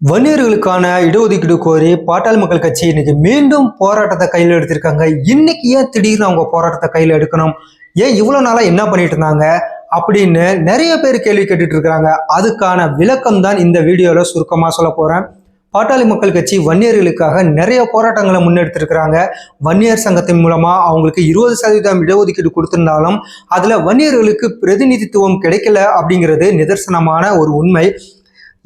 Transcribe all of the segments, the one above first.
வன்னியர்களுக்கான இடஒதுக்கீடு கோரி பாட்டாளி மக்கள் கட்சி இன்னைக்கு மீண்டும் போராட்டத்தை கையில் எடுத்திருக்காங்க. இன்னைக்கு ஏன் திடீர்னு அவங்க போராட்டத்தை கையில் எடுக்கணும், ஏன் இவ்வளவு நாளா என்ன பண்ணிட்டு இருந்தாங்க அப்படின்னு நிறைய பேர் கேள்வி கேட்டுட்டு இருக்காங்க. அதுக்கான விளக்கம் தான் இந்த வீடியோல சுருக்கமா சொல்ல போறேன். பாட்டாளி மக்கள் கட்சி வன்னியர்களுக்காக நிறைய போராட்டங்களை முன்னெடுத்திருக்கிறாங்க. வன்னியர் சங்கத்தின் மூலமா அவங்களுக்கு 20% இடஒதுக்கீடு கொடுத்திருந்தாலும் அதுல வன்னியர்களுக்கு பிரதிநிதித்துவம் கிடைக்கல அப்படிங்கிறது நிதர்சனமான ஒரு உண்மை.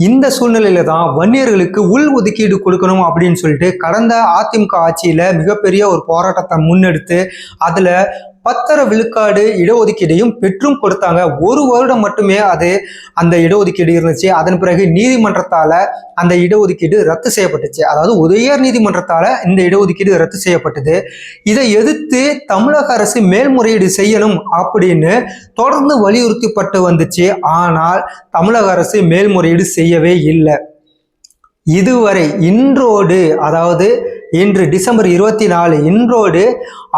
இந்த சூழ்நிலையில தான் வன்னியர்களுக்கு உள் ஒதுக்கீடு கொடுக்கணும் அப்படின்னு சொல்லிட்டு கடந்த அதிமுக ஆட்சியில மிகப்பெரிய ஒரு போராட்டத்தை முன்னெடுத்து அதுல 10 விழுக்காடு இடஒதுக்கீடையும் பெற்றும் கொடுத்தாங்க. ஒரு வருடம் மட்டுமே அந்த இடஒதுக்கீடு இருந்துச்சு. அதன் பிறகு நீதிமன்றத்தால அந்த இடஒதுக்கீடு ரத்து செய்யப்பட்டுச்சு. அதாவது உயர் நீதிமன்றத்தால இந்த இடஒதுக்கீடு ரத்து செய்யப்பட்டது. இதை எதிர்த்து தமிழக அரசு மேல்முறையீடு செய்யணும் அப்படின்னு தொடர்ந்து வலியுறுத்தப்பட்டு வந்துச்சு. ஆனால் தமிழக அரசு மேல்முறையீடு செய்யவே இல்லை. இதுவரை இன்றோடு, அதாவது இன்று டிசம்பர் 24 இன்றோடு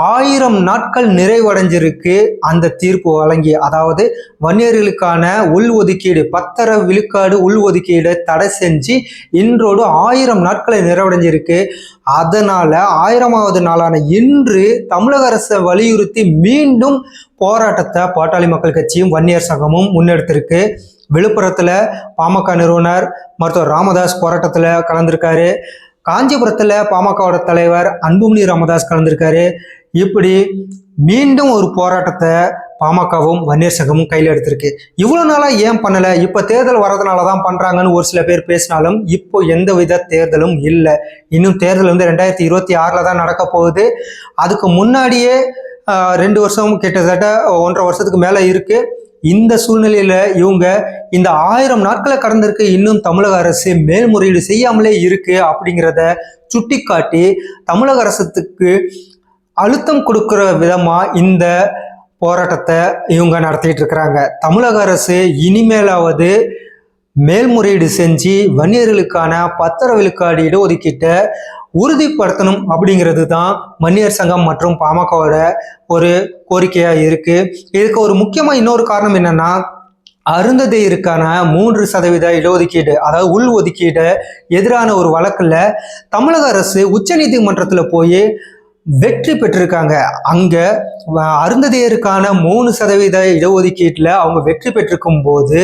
1000 நாட்கள் நிறைவடைஞ்சிருக்கு அந்த தீர்ப்பு வழங்கி. அதாவது வன்னியர்களுக்கான உள் ஒதுக்கீடு 10 விழுக்காடு உள் ஒதுக்கீடு தடை செஞ்சு இன்றோடு 1000 நாட்களை நிறைவடைஞ்சிருக்கு. அதனால 1000வது நாளான இன்று தமிழக அரசை வலியுறுத்தி மீண்டும் போராட்டத்தை பாட்டாளி மக்கள் கட்சியும் வன்னியர் சங்கமும் முன்னெடுத்திருக்கு. விழுப்புரத்துல பாமக நிறுவனர் மருத்துவர் ராமதாஸ் போராட்டத்துல கலந்திருக்காரு. காஞ்சிபுரத்துல பாமகவோட தலைவர் அன்புமணி ராமதாஸ் கலந்திருக்காரு. இப்படி மீண்டும் ஒரு போராட்டத்தை பாமகவும் வன்னியர் சங்கமும் கையில் எடுத்திருக்கு. இவ்வளவு நாளா ஏன் பண்ணல, இப்ப தேர்தல் வரதுனாலதான் பண்றாங்கன்னு ஒரு சில பேர் பேசினாலும் இப்போ எந்தவித தேர்தலும் இல்லை. இன்னும் தேர்தல் 2026 தான் நடக்க போகுது. அதுக்கு முன்னாடியே 2 வருஷம் கிட்டத்தட்ட 1.5 வருஷத்துக்கு மேல இருக்கு. இந்த சூழ்நிலையில இவங்க இந்த 1000 நாட்களை கடந்திருக்கு, இன்னும் தமிழக அரசு மேல்முறையீடு செய்யாமலே இருக்கு அப்படிங்கிறத சுட்டிக்காட்டி தமிழக அரசுக்கு அழுத்தம் கொடுக்கிற விதமா இந்த போராட்டத்தை இவங்க நடத்திட்டு இருக்கிறாங்க. தமிழக அரசு இனிமேலாவது மேல்முறையீடு செஞ்சு வன்னியர்களுக்கான 10 விழுக்காடு இடஒதுக்கீட்டை உறுதிப்படுத்தணும் அப்படிங்கிறது தான் வன்னியர் சங்கம் மற்றும் பாமகவோட ஒரு கோரிக்கையா இருக்கு. இதுக்கு ஒரு முக்கியமா இன்னொரு காரணம் என்னன்னா, அருந்ததியருக்கான 3% இடஒதுக்கீடு, அதாவது உள் ஒதுக்கீடு எதிரான ஒரு வழக்குல தமிழக அரசு உச்ச நீதிமன்றத்துல போய் வெற்றி பெற்றிருக்காங்க. அங்க அருந்ததியருக்கான 3% இடஒதுக்கீட்டுல அவங்க வெற்றி பெற்றிருக்கும் போது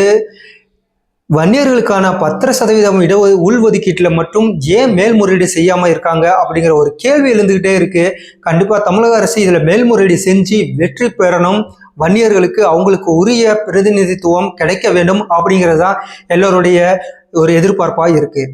வன்னியர்களுக்கான 10% உள் ஒதுக்கீட்டுல மட்டும் ஏன் மேல்முறையீடு செய்யாம இருக்காங்க அப்படிங்கிற ஒரு கேள்வி எழுந்துகிட்டே இருக்கு. கண்டிப்பா தமிழக அரசு இதுல மேல்முறையீடு செஞ்சு வெற்றி பெறணும், வன்னியர்களுக்கு அவங்களுக்கு உரிய பிரதிநிதித்துவம் கிடைக்க வேண்டும் அப்படிங்கிறது தான் எல்லோருடைய ஒரு எதிர்பார்ப்பா இருக்கு.